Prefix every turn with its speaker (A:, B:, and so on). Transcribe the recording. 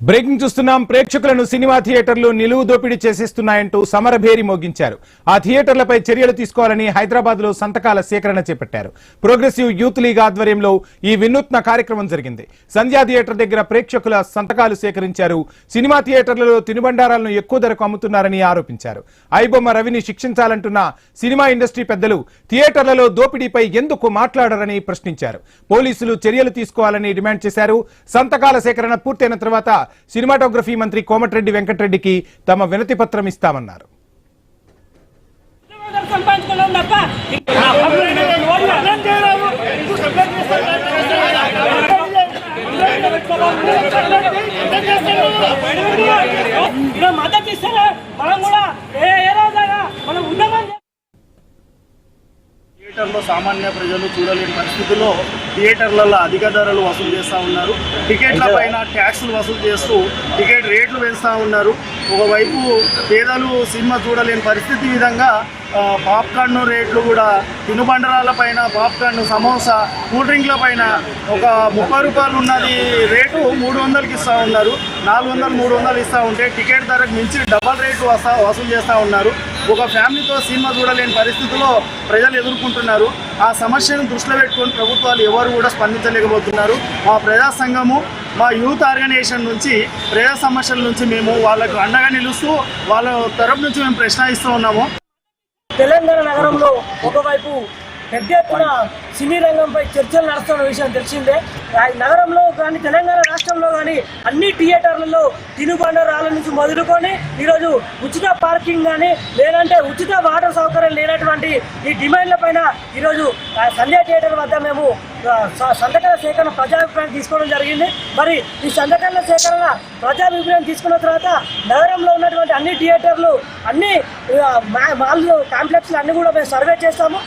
A: Breaking చూస్తున్నాం. ప్రేక్షకులను cinema థియేటర్లు నిలువు దోపిడీ చేసేస్తున్నాయంటూ సమరభేరి మోగించారు. ఆ థియేటర్లపై చర్యలు తీసుకోవాలని హైదరాబాద్ లో సంతకాల సేకరణ చేపట్టారు. ప్రోగ్రెసివ్ యూత్ లీగ్ ఆధ్వర్యంలో ఈ వినూత్న కార్యక్రమం జరిగింది. సంధ్యా థియేటర్ దగ్గర ప్రేక్షకుల సంతకాలు సేకరించారు. సినిమా థియేటర్లలో తినుబండారాలను ఎక్కువ ధరకు అమ్ముతున్నారని ఆరోపించారు. ఐబొమ్మ రవిని శిక్షించాలంటున్న సినిమా ఇండస్ట్రీ పెద్దలు థియేటర్లలో దోపిడీపై ఎందుకు మాట్లాడరని ప్రశ్నించారు. పోలీసులు చర్యలు తీసుకోవాలని డిమాండ్ చేశారు. సంతకాల సేకరణ పూర్తయిన తర్వాత సినిమాటోగ్రఫీ మంత్రి కోమటిరెడ్డి వెంకటరెడ్డికి తమ వినతి పత్రం ఇస్తామన్నారు.
B: థియేటర్లో సామాన్య ప్రజలు చూడలేని పరిస్థితుల్లో థియేటర్లలో అధిక ధరలు వసూలు చేస్తూ ఉన్నారు. టికెట్ల పైన ట్యాక్సులు వసూలు చేస్తూ టికెట్ రేట్లు పెంచుతూ ఉన్నారు. ఒకవైపు పేదలు సినిమా చూడలేని పరిస్థితి విధంగా పాప్కార్న్ రేట్లు కూడా తినుబండరాల పైన పాప్కార్న్, సమోసా, కూల్ డ్రింక్ల పైన ఒక 30 రూపాయలు ఉన్నది రేటు 300కి ఇస్తూ ఉన్నారు. 400, 300 ఇస్తూ ఉంటే టికెట్ ధరకు మించి డబల్ రేటు వసూలు చేస్తూ ఉన్నారు. ఒక ఫ్యామిలీతో సినిమా చూడలేని పరిస్థితుల్లో ప్రజలు ఎదుర్కొంటున్నారు. ఆ సమస్యను దృష్టిలో పెట్టుకొని ప్రభుత్వాలు ఎవరు కూడా స్పందించలేకపోతున్నారు. మా ప్రజా సంఘము, మా యూత్ ఆర్గనైజేషన్ నుంచి ప్రజా సమస్యల నుంచి మేము వాళ్ళకు అండగా నిలుస్తూ వాళ్ళ తరపు నుంచి మేము ప్రశ్నిస్తూ ఉన్నాము.
C: తెలంగాణ నగరంలో ఒకవైపు పెద్ద ఎత్తున సినీ రంగంపై చర్చలు నడుస్తున్న విషయం తెలిసిందే. నగరంలో కానీ తెలంగాణ రాష్ట్రంలో కానీ అన్ని థియేటర్లలో తినుబండరాల నుంచి మొదలుకొని ఈరోజు ఉచిత పార్కింగ్ కానీ లేదంటే ఉచిత వాటర్ సౌకర్యం లేనటువంటి ఈ డిమాండ్ల పైన ఈరోజు సంధ్యా థియేటర్ వద్ద మేము సంతకాల సేకరణ ప్రజాభిప్రాయం తీసుకోవడం జరిగింది. మరి ఈ సంతకాల సేకరణ ప్రజాభిప్రాయం తీసుకున్న తర్వాత నగరంలో ఉన్నటువంటి అన్ని థియేటర్లు, అన్ని మాల్ కాంప్లెక్స్లు అన్ని కూడా మేము సర్వే చేస్తాము.